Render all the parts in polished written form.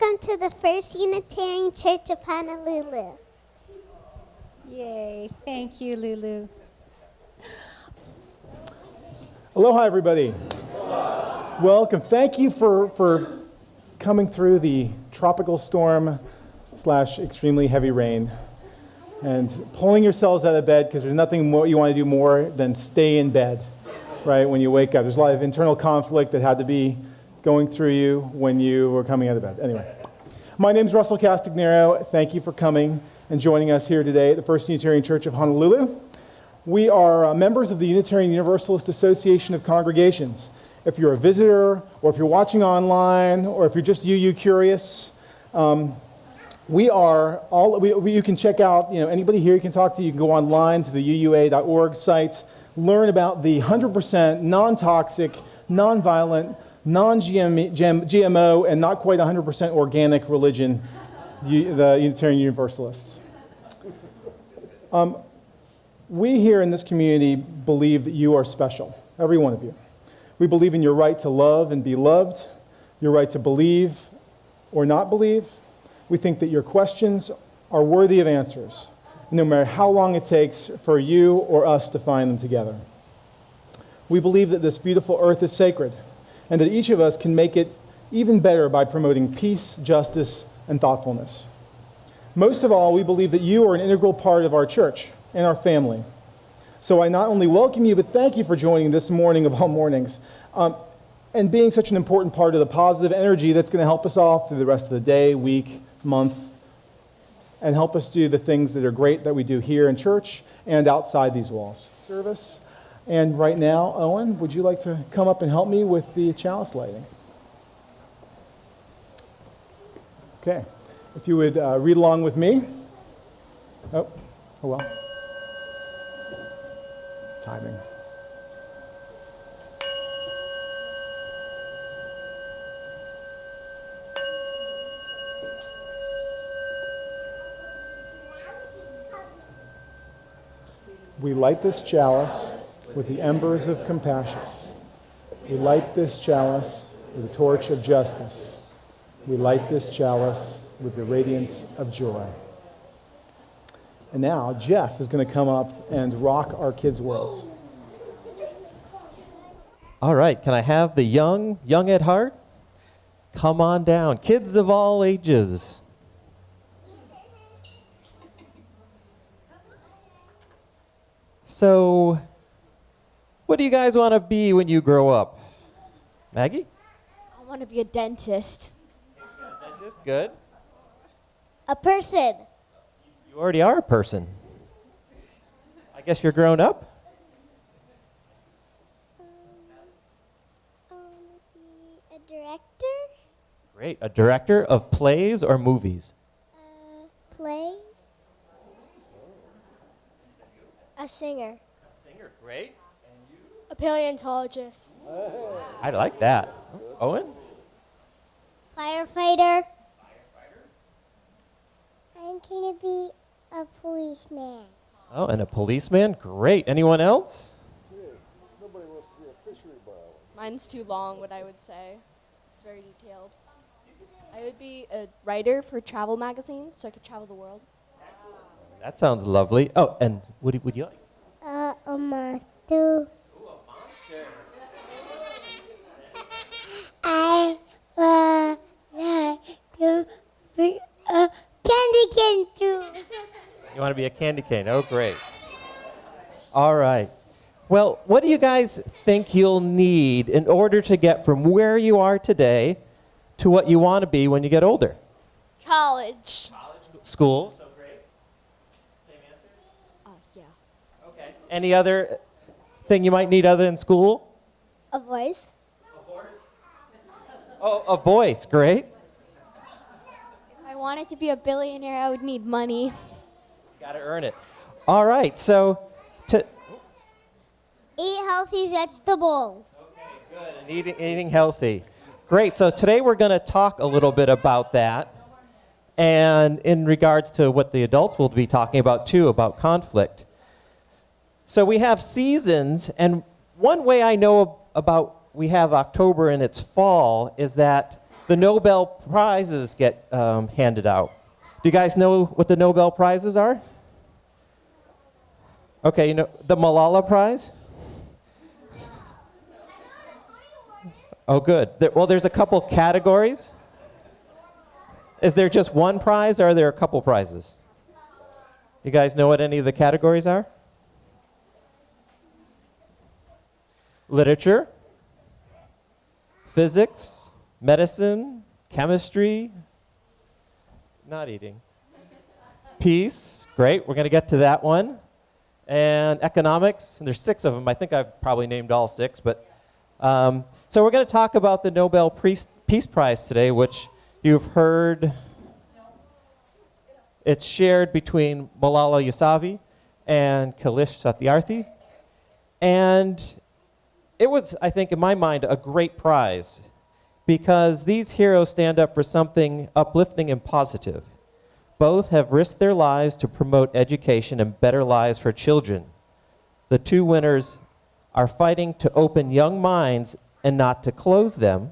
Welcome to the First Unitarian Church of Honolulu. Yay, thank you, Lulu. Aloha, everybody. Welcome. Thank you for coming through the tropical storm / extremely heavy rain and pulling yourselves out of bed, because there's nothing more you want to do more than stay in bed, right, when you wake up. There's a lot of internal conflict that had to be going through you when you were coming out of bed. Anyway, my name's Russell Castagnero. Thank you for coming and joining us here today at the First Unitarian Church of Honolulu. We are members of the Unitarian Universalist Association of Congregations. If you're a visitor, or if you're watching online, or if you're just UU curious, you can check out, anybody here you can talk to. You can go online to the uua.org site, learn about the 100% non-toxic, non-violent, non-GMO, and not quite 100% organic religion, the Unitarian Universalists. We here in this community believe that you are special, every one of you. We believe in your right to love and be loved, your right to believe or not believe. We think that your questions are worthy of answers, no matter how long it takes for you or us to find them together. We believe that this beautiful earth is sacred, and that each of us can make it even better by promoting peace, justice, and thoughtfulness. Most of all, we believe that you are an integral part of our church and our family. So I not only welcome you, but thank you for joining this morning of all mornings, and being such an important part of the positive energy that's going to help us all through the rest of the day, week, month, and help us do the things that are great that we do here in church and outside these walls. Service. And right now, Owen, would you like to come up and help me with the chalice lighting? Okay. If you would read along with me. Oh well. Timing. We light this chalice with the embers of compassion. We light this chalice with the torch of justice. We light this chalice with the radiance of joy. And now Jeff is going to come up and rock our kids' worlds. All right, can I have the young at heart? Come on down. Kids of all ages. So, what do you guys want to be when you grow up? Maggie? I want to be a dentist. Dentist, good. A person. You already are a person. I guess you're grown up? A director? Great. A director of plays or movies? Play. A singer. A singer, great. A paleontologist. I like that. Owen? Firefighter. I'm going to be a policeman. Oh, and a policeman, great. Anyone else? Nobody wants to be a fishery biologist. Mine's too long, what I would say. It's very detailed. I would be a writer for travel magazines, so I could travel the world. That sounds lovely. Oh, and would you like? A monster. Ooh, a monster. I would like to be a candy cane too. You want to be a candy cane? Oh, great. All right. Well, what do you guys think you'll need in order to get from where you are today to what you want to be when you get older? College. School. So great. Same answer? Yeah. Okay. Any other thing you might need other than school? A voice. A horse. Oh, a voice. Great. If I wanted to be a billionaire, I would need money. Got to earn it. All right. So to Eat healthy vegetables. okay, good. And eating healthy. Great. So today we're going to talk a little bit about that. And in regards to what the adults will be talking about too, about conflict. So we have seasons, and one way I know about we have October and it's fall is that the Nobel Prizes get handed out. Do you guys know what the Nobel Prizes are? Okay, you know the Malala Prize? Oh, good. Well, there's a couple categories. Is there just one prize, or are there a couple prizes? You guys know what any of the categories are? Literature, physics, medicine, chemistry, not eating. Peace, great, we're going to get to that one. And economics, and there's 6 of them. I think I've probably named all 6, but so we're going to talk about the Nobel Peace Prize today, which you've heard. It's shared between Malala Yousafzai and Kailash Satyarthi. And it was, I think, in my mind, a great prize because these heroes stand up for something uplifting and positive. Both have risked their lives to promote education and better lives for children. The 2 winners are fighting to open young minds and not to close them.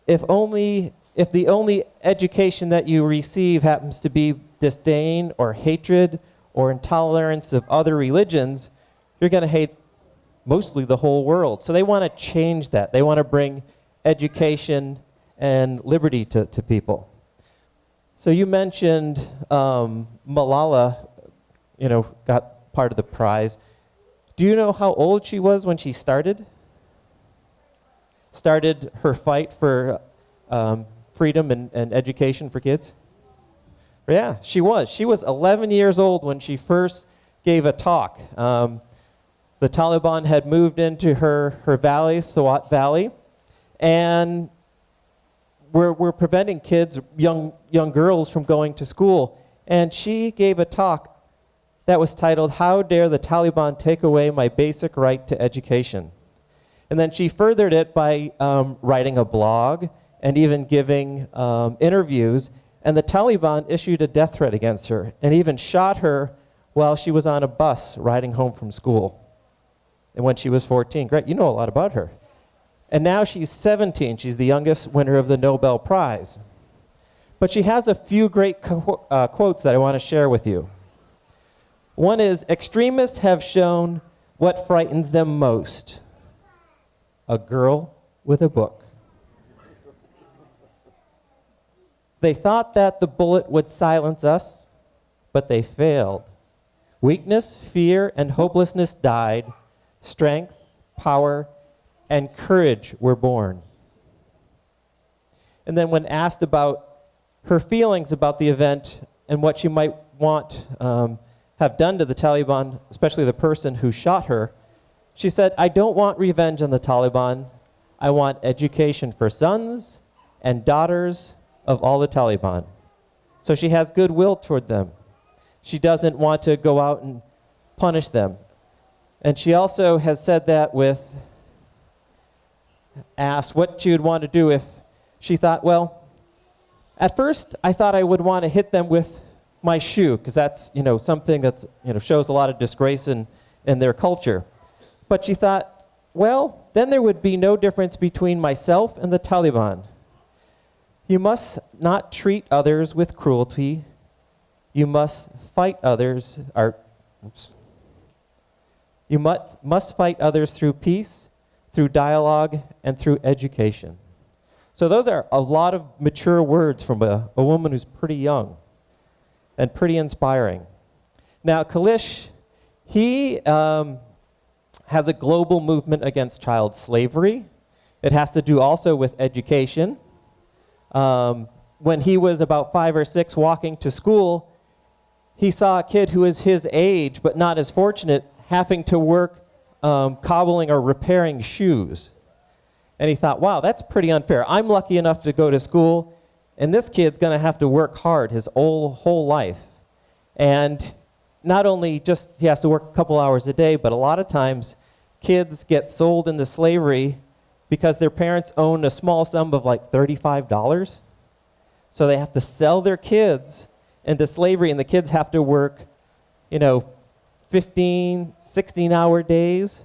If the only education that you receive happens to be disdain or hatred or intolerance of other religions, you're going to hate mostly the whole world. So they want to change that. They want to bring education and liberty to people. So you mentioned Malala, got part of the prize. Do you know how old she was when she started her fight for freedom and education for kids? Yeah, she was. She was 11 years old when she first gave a talk. The Taliban had moved into her valley, Swat Valley, and we're preventing kids, young girls, from going to school. And she gave a talk that was titled, "How Dare the Taliban Take Away My Basic Right to Education?" And then she furthered it by writing a blog and even giving interviews. And the Taliban issued a death threat against her and even shot her while she was on a bus riding home from school. And when she was 14, great, you know a lot about her. And now she's 17. She's the youngest winner of the Nobel Prize. But she has a few great quotes that I want to share with you. One is, extremists have shown what frightens them most: a girl with a book. They thought that the bullet would silence us, but they failed. Weakness, fear, and hopelessness died. Strength, power, and courage were born. And then when asked about her feelings about the event and what she might want have done to the Taliban, especially the person who shot her, she said, "I don't want revenge on the Taliban. I want education for sons and daughters of all the Taliban." So she has goodwill toward them. She doesn't want to go out and punish them. And she also has said that asked what she would want to do if she thought, well, at first I thought I would want to hit them with my shoe, because that's, something that's, shows a lot of disgrace in their culture. But she thought, well, then there would be no difference between myself and the Taliban. You must not treat others with cruelty. You must fight others, You must fight others through peace, through dialogue, and through education. So those are a lot of mature words from a woman who's pretty young and pretty inspiring. Now, Kailash, he has a global movement against child slavery. It has to do also with education. When he was about 5 or 6 walking to school, he saw a kid who was his age, but not as fortunate, having to work cobbling or repairing shoes. And he thought, wow, that's pretty unfair. I'm lucky enough to go to school, and this kid's going to have to work hard his whole life. And not only just he has to work a couple hours a day, but a lot of times kids get sold into slavery because their parents own a small sum of like $35. So they have to sell their kids into slavery, and the kids have to work, 15, 16-hour days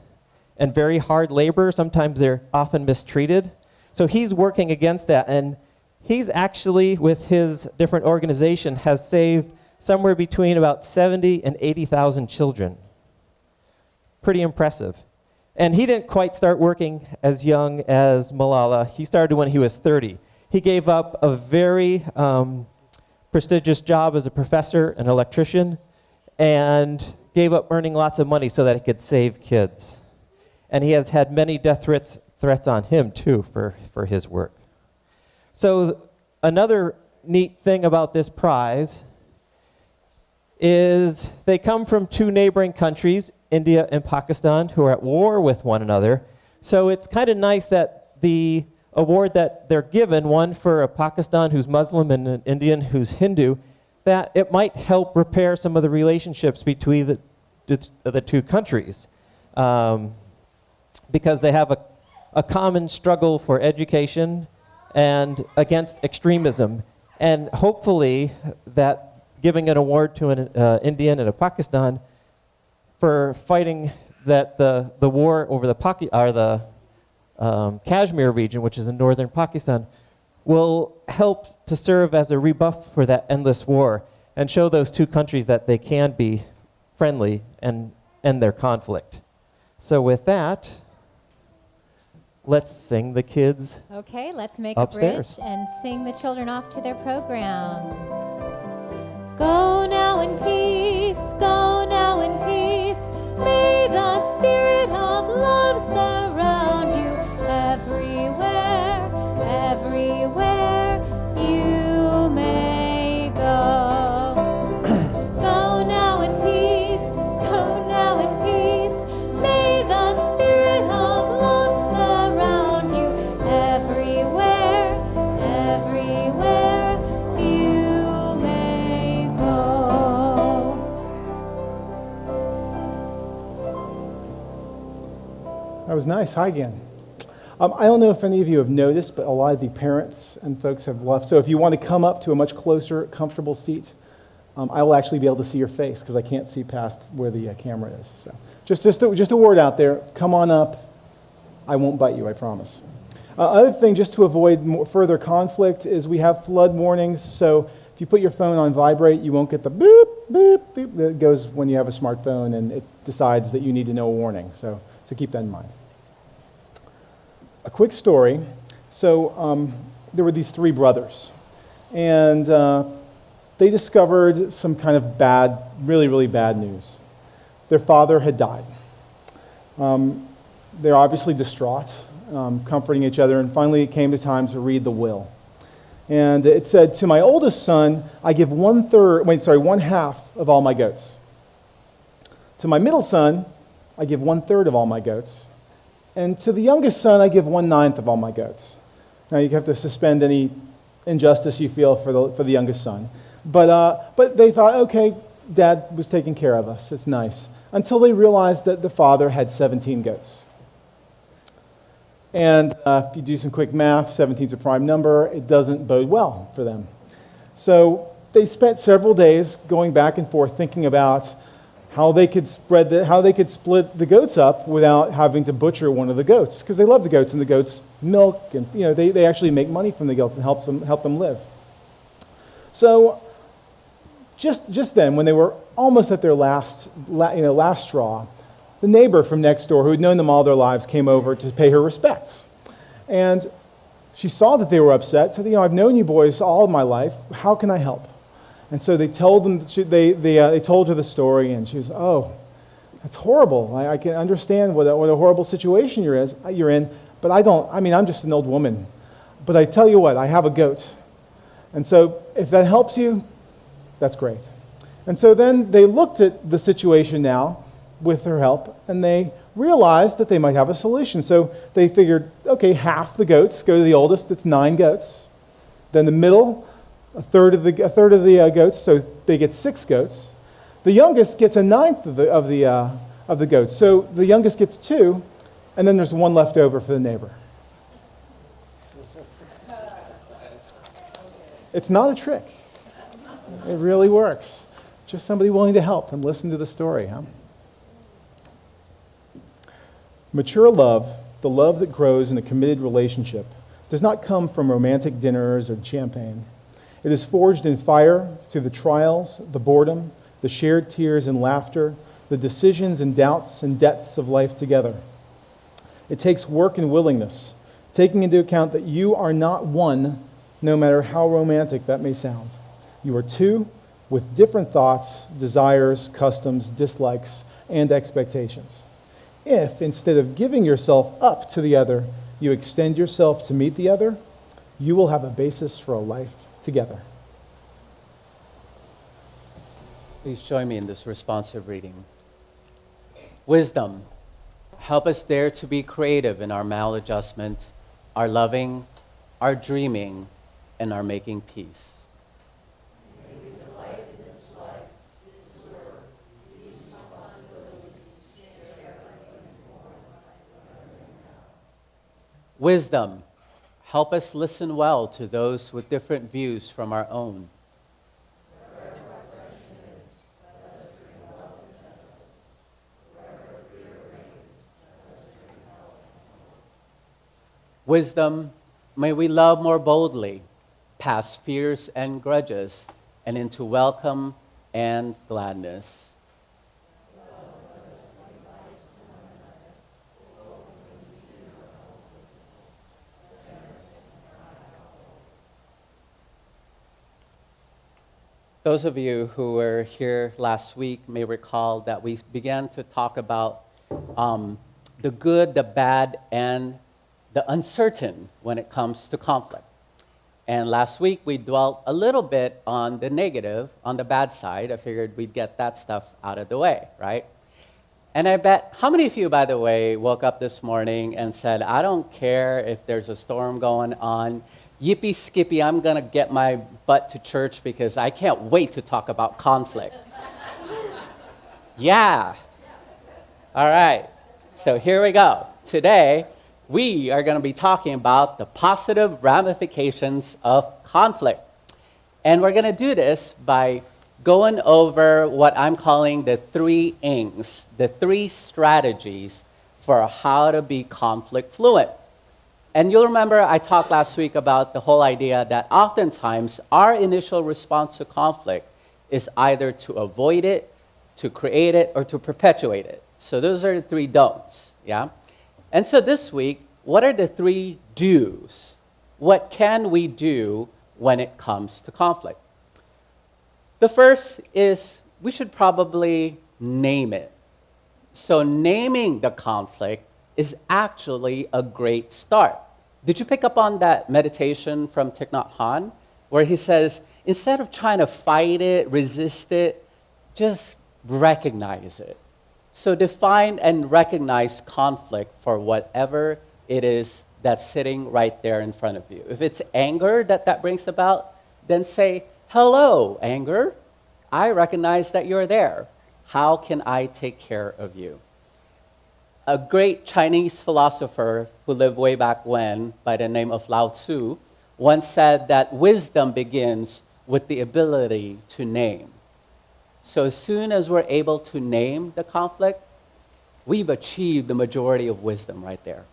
and very hard labor. Sometimes they're often mistreated. So he's working against that, and he's actually, with his different organization, has saved somewhere between about 70 and 80,000 children. Pretty impressive. And he didn't quite start working as young as Malala. He started when he was 30. He gave up a very prestigious job as a professor, an electrician, and gave up earning lots of money so that he could save kids. And he has had many death threats on him, too, for his work. So another neat thing about this prize is they come from two neighboring countries, India and Pakistan, who are at war with one another. So it's kind of nice that the award that they're given, one for a Pakistan who's Muslim and an Indian who's Hindu, that it might help repair some of the relationships between the two countries, because they have a common struggle for education and against extremism. And hopefully that giving an award to an Indian and a Pakistan for fighting that the war over the Kashmir region, which is in northern Pakistan, will help to serve as a rebuff for that endless war and show those two countries that they can be friendly and end their conflict. So with that, let's sing the kids Okay, let's make upstairs. a bridge and sing the children off to their program. Go now in peace, go now in peace. May the spirit of love surround you everywhere, everywhere you may go. Go now in peace, go now in peace. May the spirit of love surround you everywhere, everywhere you may go. That was nice. Hi again. I don't know if any of you have noticed, but a lot of the parents and folks have left. So if you want to come up to a much closer, comfortable seat, I will actually be able to see your face because I can't see past where the camera is. So just a word out there. Come on up. I won't bite you, I promise. Other thing, just to avoid further conflict, is we have flood warnings. So if you put your phone on vibrate, you won't get the boop, boop, boop that goes when you have a smartphone and it decides that you need to know a warning. So keep that in mind. A quick story. So there were these three brothers, and they discovered some kind of bad, really, really bad news. Their father had died. They're obviously distraught, comforting each other, and finally it came to time to read the will. And it said, "To my oldest son, I give one half of all my goats. To my middle son, I give 1/3 of all my goats. And to the youngest son, I give 1/9 of all my goats." Now you have to suspend any injustice you feel for the youngest son. But they thought, okay, Dad was taking care of us. It's nice. Until they realized that the father had 17 goats. And if you do some quick math, 17 is a prime number. It doesn't bode well for them. So they spent several days going back and forth thinking about how they could split the goats up without having to butcher one of the goats, because they love the goats and the goats milk, and they actually make money from the goats and help them live. So just then, when they were almost at their last straw, the neighbor from next door, who had known them all their lives, came over to pay her respects. And she saw that they were upset, said, "I've known you boys all of my life. How can I help?" And so they told her the story, and she was, "Oh, that's horrible. I can understand what a horrible situation you're in, but I'm just an old woman. But I tell you what, I have a goat. And so if that helps you, that's great." And so then they looked at the situation now with her help, and they realized that they might have a solution. So they figured, okay, half the goats go to the oldest, that's 9 goats. Then the middle, a third of the goats, so they get 6 goats. The youngest gets 1/9 of the goats, so the youngest gets 2, and then there's 1 left over for the neighbor. It's not a trick. It really works. Just somebody willing to help and listen to the story, huh? Mature love, the love that grows in a committed relationship, does not come from romantic dinners or champagne. It is forged in fire through the trials, the boredom, the shared tears and laughter, the decisions and doubts and debts of life together. It takes work and willingness, taking into account that you are not one, no matter how romantic that may sound. You are two with different thoughts, desires, customs, dislikes, and expectations. If, instead of giving yourself up to the other, you extend yourself to meet the other, you will have a basis for a life together. Please join me in this responsive reading. Wisdom, help us dare to be creative in our maladjustment, our loving, our dreaming, and our making peace. Wisdom, help us listen well to those with different views from our own. Wisdom, may we love more boldly, past fears and grudges, and into welcome and gladness. Those of you who were here last week may recall that we began to talk about the good, the bad, and the uncertain when it comes to conflict. And last week we dwelt a little bit on the negative, on the bad side. I figured we'd get that stuff out of the way, right? And I bet, how many of you, by the way, woke up this morning and said, I don't care if there's a storm going on, yippee skippy, I'm gonna get my butt to church because I can't wait to talk about conflict. Yeah. All right, so here we go. Today, we are gonna be talking about the positive ramifications of conflict. And we're gonna do this by going over what I'm calling the 3 Ings, the 3 strategies for how to be conflict fluent. And you'll remember I talked last week about the whole idea that oftentimes our initial response to conflict is either to avoid it, to create it, or to perpetuate it. So those are the 3 don'ts, yeah? And so this week, what are the 3 do's? What can we do when it comes to conflict? The first is we should probably name it. So naming the conflict is actually a great start. Did you pick up on that meditation from Thich Nhat Hanh, where he says, instead of trying to fight it, resist it, just recognize it. So define and recognize conflict for whatever it is that's sitting right there in front of you. If it's anger that brings about, then say, hello, anger. I recognize that you're there. How can I take care of you? A great Chinese philosopher who lived way back when, by the name of Lao Tzu, once said that wisdom begins with the ability to name. So as soon as we're able to name the conflict, we've achieved the majority of wisdom right there.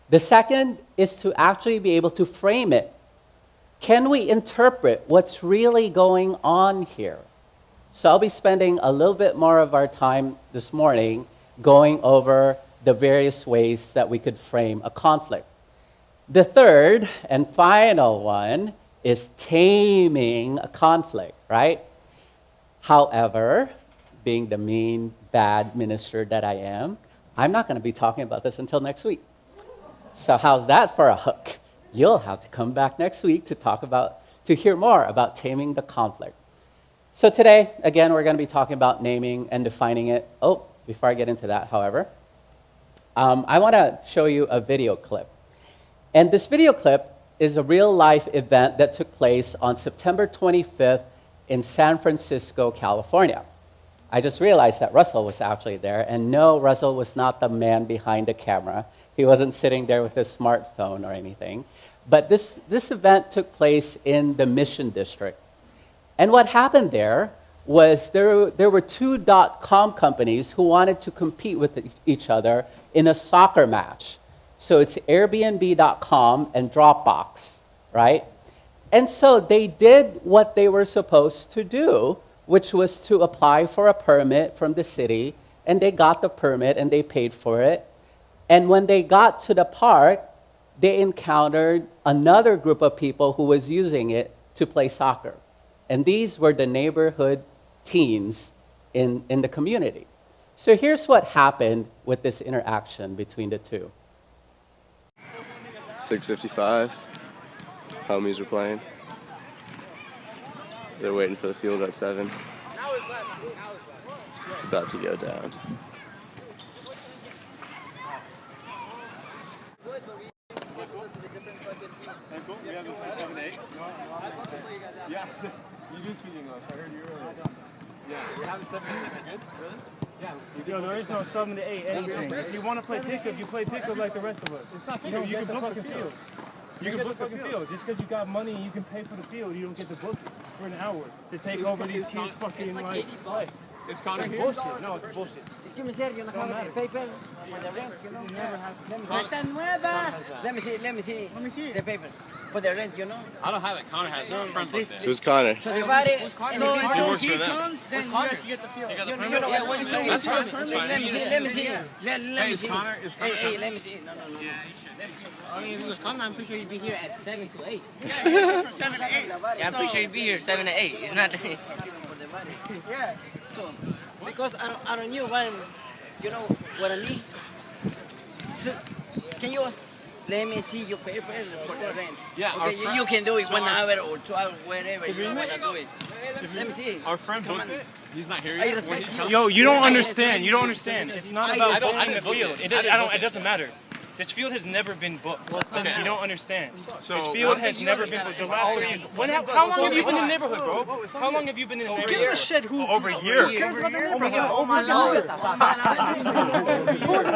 The second is to actually be able to frame it. Can we interpret what's really going on here? So I'll be spending a little bit more of our time this morning going over the various ways that we could frame a conflict. The third and final one is taming a conflict, right? However, being the mean, bad minister that I am, I'm not going to be talking about this until next week. So how's that for a hook? You'll have to come back next week to hear more about taming the conflict. So today, again, we're going to be talking about naming and defining it. Oh, before I get into that, however, I want to show you a video clip. And this video clip is a real-life event that took place on September 25th in San Francisco, California. I just realized that Russell was actually there, and no, Russell was not the man behind the camera. He wasn't sitting there with his smartphone or anything. But this event took place in the Mission District. And what happened there was there were 2 .com companies who wanted to compete with each other in a soccer match. So it's Airbnb.com and Dropbox, right? And so they did what they were supposed to do, which was to apply for a permit from the city, and they got the permit and they paid for it. And when they got to the park, they encountered another group of people who was using it to play soccer. And these were the neighborhood teens in the community. So here's what happened with this interaction between the two. 6:55, homies were playing. They're waiting for the field at 7. It's about to go down. Yes, you do speak English. I heard you earlier. Yeah, we have a 7 to 8. Good? Really? Yeah. Yo, there is no 7 to 8 anything. If you want to play pickup, you play pickup like the rest of us. It's not You pickup. don't You get can the book the fucking field. You can book the fucking field. Just because you got money and you can pay for the field, you don't get to book it for an hour to take over these kids' fucking like play. Is Connor It's here? bullshit. No, it's bullshit. Don't matter. paper. You never have. Let me see the paper for the rent, you know. I don't have it. Connor has it. Friend booked it. Who's Connor? So the body, So until he comes, then you guys can get the field. got the You permit? know Yeah, what? that's fine. That's fine. Let me see. Let me see. Let me see. Connor, is Connor Hey, let me see. No. I mean, if it was Connor, I'm pretty sure you'd be here at 7 to 8. Yeah, I'm pretty sure you'd be here 7 to 8. It's not. Yeah. So because I don't know when, you know what I mean. So can you let me see your paper for the rent? Yeah, Okay, you can do it 1 hour or 2 hours, wherever you want to do it. Let me see. Our friend Come booked on. it. He's not here I yet. respect you. Yo, you don't understand. You don't understand. It's not about I don't- I booking the didn't book field. it. It doesn't matter. This field has never been booked. Okay. You don't understand. So, This field has never been booked. The last 3 years. How long have you been in the neighborhood, bro? How long have you been in the neighborhood? gives a shit who- Over a year. Who cares about the Oh my neighborhood? God, over a year.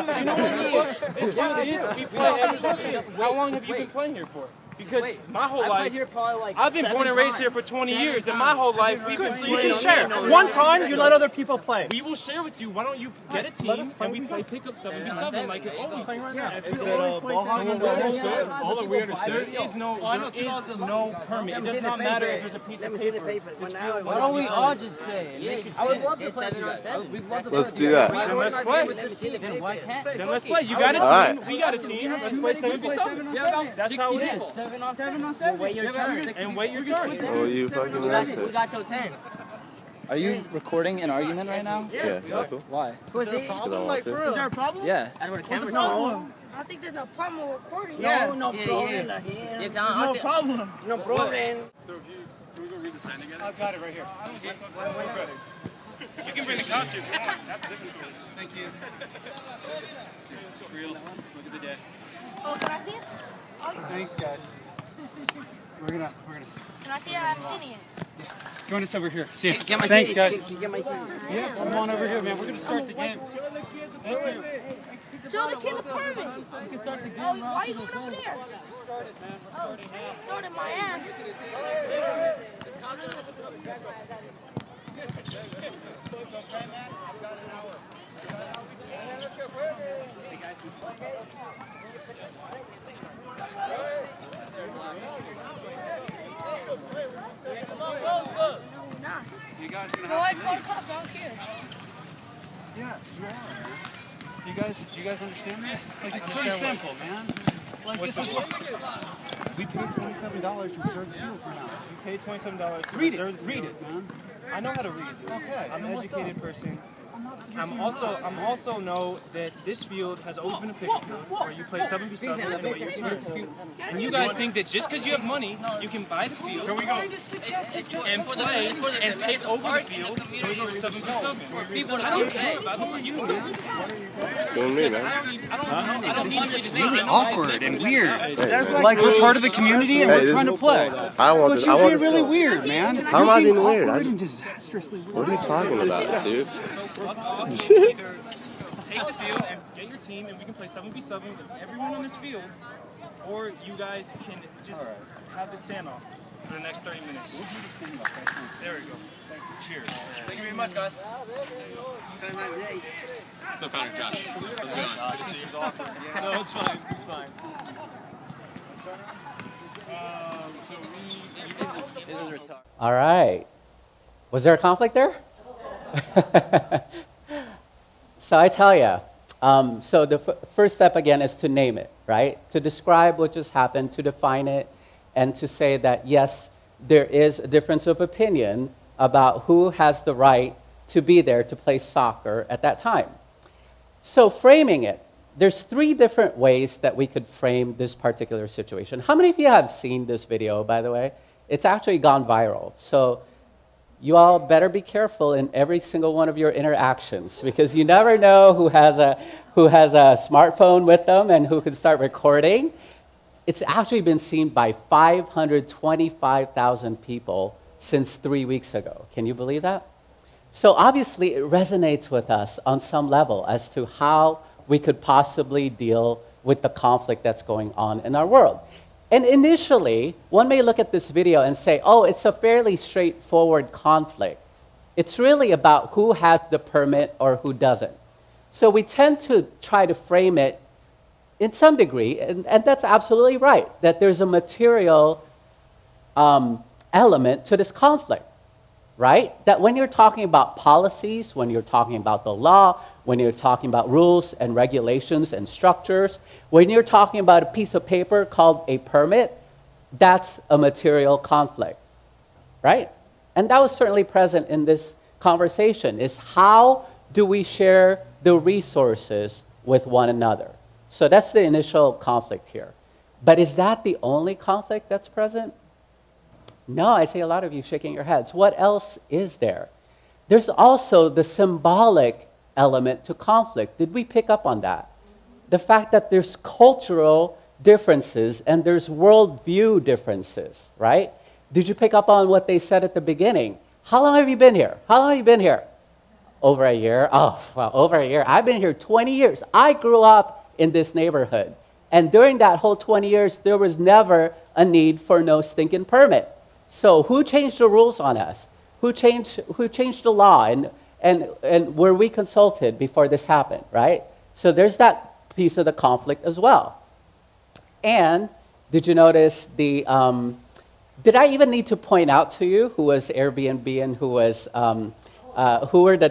You know what it is? We play every fucking. How long have you been playing here for? Because my whole life, I've been born and raised here for 20 years, and my whole life we've been playing. You can share. One time, you let other people play. We will share with you. Why don't you get a team and we play pickup 7v7 like it always is. all that we understood. There is no permit. It does not matter if there's a piece Let of me see the paper. paper. 1 hour. Why don't we all just play? I would love to play with you guys. Let's do that. Then let's play. Let me see the paper. Then let's play. You got a team. Alright. We got a team. Let's play 7v7. That's how it is. 7 on 7. Wait your turn. And wait your turn. Oh, you fucking mess it. got till 10. Are you recording an argument right now? Yeah, cool. Why? Is there a problem? Like, for Is there a problem? Yeah. I don't want a camera. No. I think there's no problem with recording. No problem. No problem. No problem. So can we go read the sign together? I've got it right here. You can bring the costume if you want. That's a different story. Thank you. It's real. Look at the dead. Oh, can I see it? Thanks, guys. We're gonna. Can I see it? I haven't seen it yet. Join us over here. See ya. Get my Thanks, seat. guys. Get my seat. Yeah, come on over here, man. We're gonna start the game. Thank you. Show the kid the permit. Oh, why are you going over there? Start it, man. We're starting now. Started my ass. You guys gonna Go ahead, call the cops. I don't care. Yeah, you guys understand this? Like, it's pretty simple, man. Like, this is what we paid $27 to reserve the field for now. You paid $27 to Read reserve it. the Read field. it, man. I know how to read. Okay. I'm an educated person. I'm I'm also know that this field has always been a pickup field where you play 7v7 and wait your turn. And you guys think that just because you have money, you can buy the field and play and take over the field and we go to 7v7. People I don't care about this. You can do this. Doing me, man. I don't need you to say really that. awkward and weird. Hey, Like, we're part of the community and Hey, we're this trying is- to play. I want But this. I you're want being this really film. weird, man. How am I You're being weird? awkward and disastrously weird. What are you talking about, dude? Either take the field and get your team and we can play 7v7 with everyone on this field, or you guys can just have the standoff. for the next 30 minutes. There we go. Cheers. Thank you very much, guys. What's up, Connor? Josh. How's it going? This is awkward. No, it's fine. It's fine. All right. Was there a conflict there? So I tell you, so the first step again is to name it, right? To describe what just happened, to define it, and to say that yes, there is a difference of opinion about who has the right to be there to play soccer at that time. So framing it, there's 3 different ways that we could frame this particular situation. How many of you have seen this video, by the way? It's actually gone viral. So you all better be careful in every single one of your interactions, because you never know who has a smartphone with them and who can start recording. It's actually been seen by 525,000 people since 3 weeks ago. Can you believe that? So obviously it resonates with us on some level as to how we could possibly deal with the conflict that's going on in our world. And initially, one may look at this video and say, oh, it's a fairly straightforward conflict. It's really about who has the permit or who doesn't. So we tend to try to frame it in some degree, and that's absolutely right, that there's a material element to this conflict, right? That when you're talking about policies, when you're talking about the law, when you're talking about rules and regulations and structures, when you're talking about a piece of paper called a permit, that's a material conflict, right? And that was certainly present in this conversation, is how do we share the resources with one another? So that's the initial conflict here. But is that the only conflict that's present? No, I see a lot of you shaking your heads. What else is there? There's also the symbolic element to conflict. Did we pick up on that? The fact that there's cultural differences and there's worldview differences, right? Did you pick up on what they said at the beginning? How long have you been here? How long have you been here? Over a year? Oh, well, over a year. I've been here 20 years. I grew up in this neighborhood. And during that whole 20 years, there was never a need for no stinking permit. So who changed the rules on us? Who changed the law? And were we consulted before this happened, right? So there's that piece of the conflict as well. And did you notice did I even need to point out to you who was Airbnb and who were the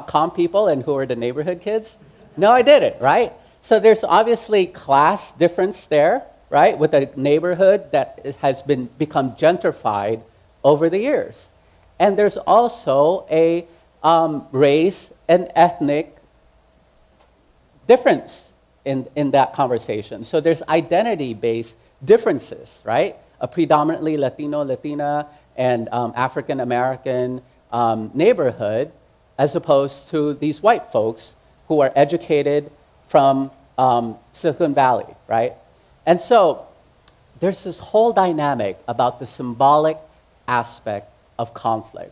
.com people and who were the neighborhood kids? No, I didn't, right? So there's obviously class difference there, right? With a neighborhood that has become gentrified over the years. And there's also a race and ethnic difference in that conversation. So there's identity-based differences, right? A predominantly Latino, Latina, and African-American neighborhood, as opposed to these white folks who are educated from Silicon Valley, right? And so there's this whole dynamic about the symbolic aspect of conflict.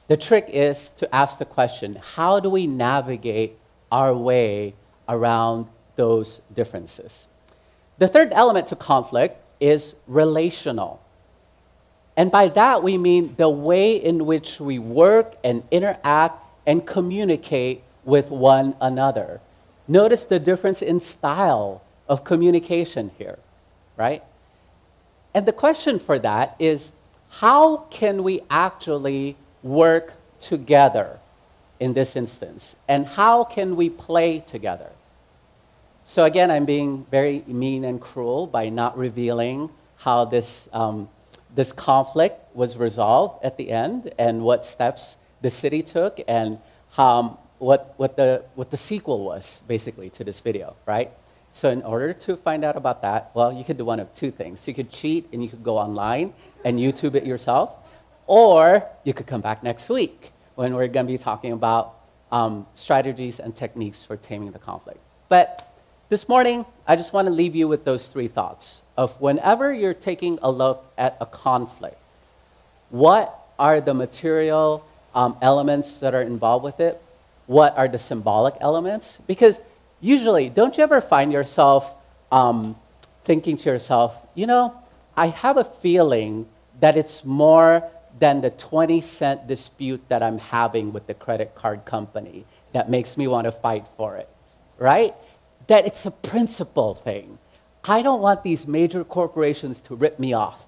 The trick is to ask the question, how do we navigate our way around those differences? The third element to conflict is relational. And by that, we mean the way in which we work and interact and communicate with one another. Notice the difference in style of communication here, right? And the question for that is, how can we actually work together in this instance? And how can we play together? So again, I'm being very mean and cruel by not revealing how this conflict was resolved at the end and what steps the city took and what the sequel was, basically, to this video, right? So in order to find out about that, well, you could do one of two things. You could cheat and you could go online and YouTube it yourself, or you could come back next week when we're going to be talking about strategies and techniques for taming the conflict. But this morning, I just want to leave you with those 3 thoughts of whenever you're taking a look at a conflict, what are the material elements that are involved with it? What are the symbolic elements? Because usually, don't you ever find yourself thinking to yourself, you know, I have a feeling that it's more than the 20-cent dispute that I'm having with the credit card company that makes me want to fight for it, right? That it's a principle thing. I don't want these major corporations to rip me off.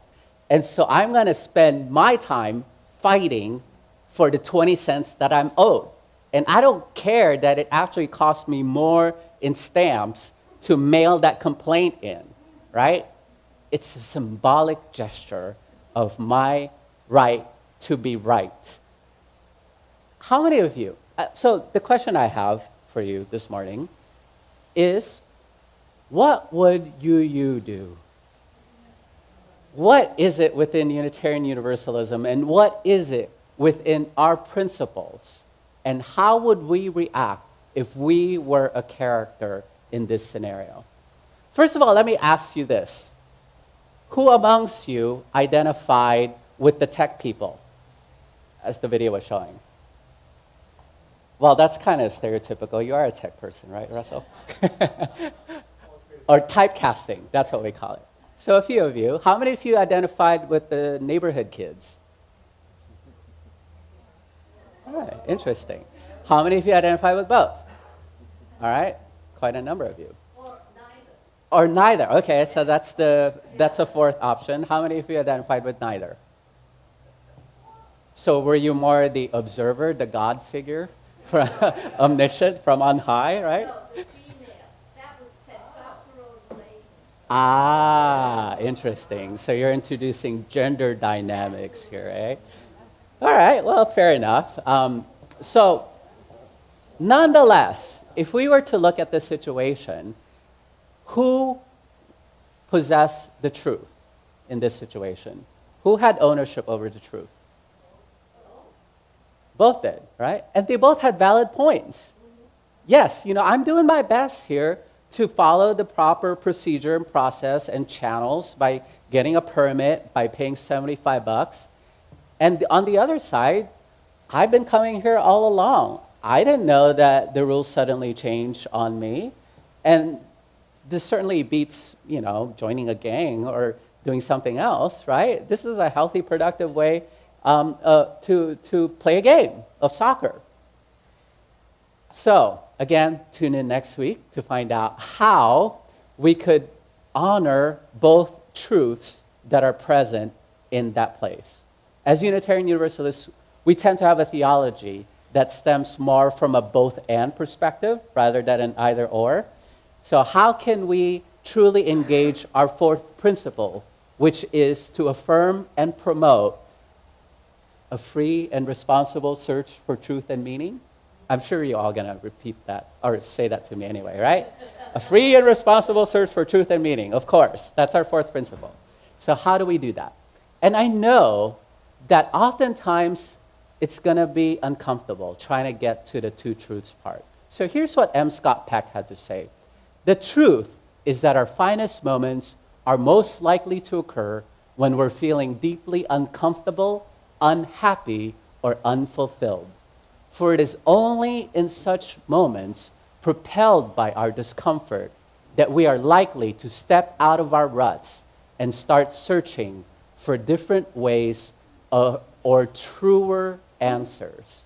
And so I'm going to spend my time fighting for the 20 cents that I'm owed. And I don't care that it actually costs me more in stamps to mail that complaint in, right? It's a symbolic gesture of my right to be right. How many of you? So the question I have for you this morning is, what would you do? What is it within Unitarian Universalism, and what is it within our principles? And how would we react if we were a character in this scenario? First of all, let me ask you this. Who amongst you identified with the tech people, as the video was showing? Well, that's kind of stereotypical. You are a tech person, right, Russell? Or typecasting, that's what we call it. So a few of you. How many of you identified with the neighborhood kids? All right, interesting. How many of you identify with both? All right, quite a number of you. Or neither. Okay, so that's a fourth option. How many of you identified with neither? So were you more the observer, the God figure, omniscient from on high, right? Ah, interesting. So you're introducing gender dynamics here, eh? All right, well, fair enough. So nonetheless, if we were to look at this situation, who possessed the truth in this situation? Who had ownership over the truth? Both did, right? And they both had valid points. Yes, I'm doing my best here to follow the proper procedure and process and channels by getting a permit, by paying $75. And on the other side, I've been coming here all along. I didn't know that the rules suddenly changed on me. And this certainly beats, joining a gang or doing something else, right? This is a healthy, productive way to play a game of soccer. So, again, tune in next week to find out how we could honor both truths that are present in that place. As Unitarian Universalists, we tend to have a theology that stems more from a both-and perspective rather than an either-or. So how can we truly engage our fourth principle, which is to affirm and promote a free and responsible search for truth and meaning? I'm sure you're all going to repeat that, or say that to me anyway, right? A free and responsible search for truth and meaning, of course. That's our fourth principle. So how do we do that? And I know that oftentimes it's going to be uncomfortable trying to get to the two truths part. So here's what M. Scott Peck had to say. The truth is that our finest moments are most likely to occur when we're feeling deeply uncomfortable, unhappy, or unfulfilled. For it is only in such moments, propelled by our discomfort, that we are likely to step out of our ruts and start searching for different ways or truer answers.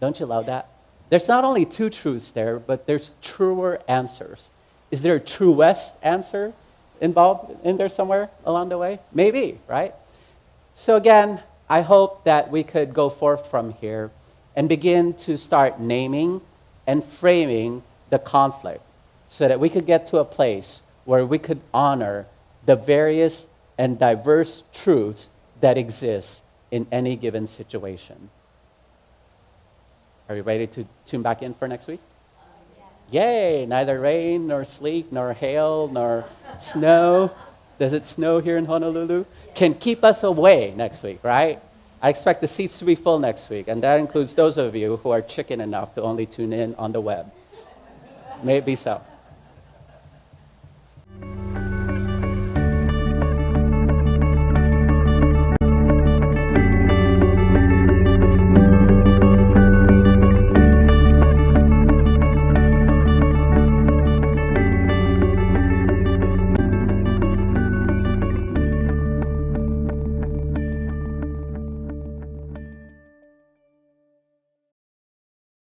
Don't you love that? There's not only two truths there, but there's truer answers. Is there a truest answer involved in there somewhere along the way? Maybe, right? So again, I hope that we could go forth from here and begin to start naming and framing the conflict so that we could get to a place where we could honor the various and diverse truths that exist in any given situation. Are you ready to tune back in for next week? Yay! Neither rain, nor sleet, nor hail, nor snow. Does it snow here in Honolulu? Can keep us away next week, right? I expect the seats to be full next week, and that includes those of you who are chicken enough to only tune in on the web. May it be so.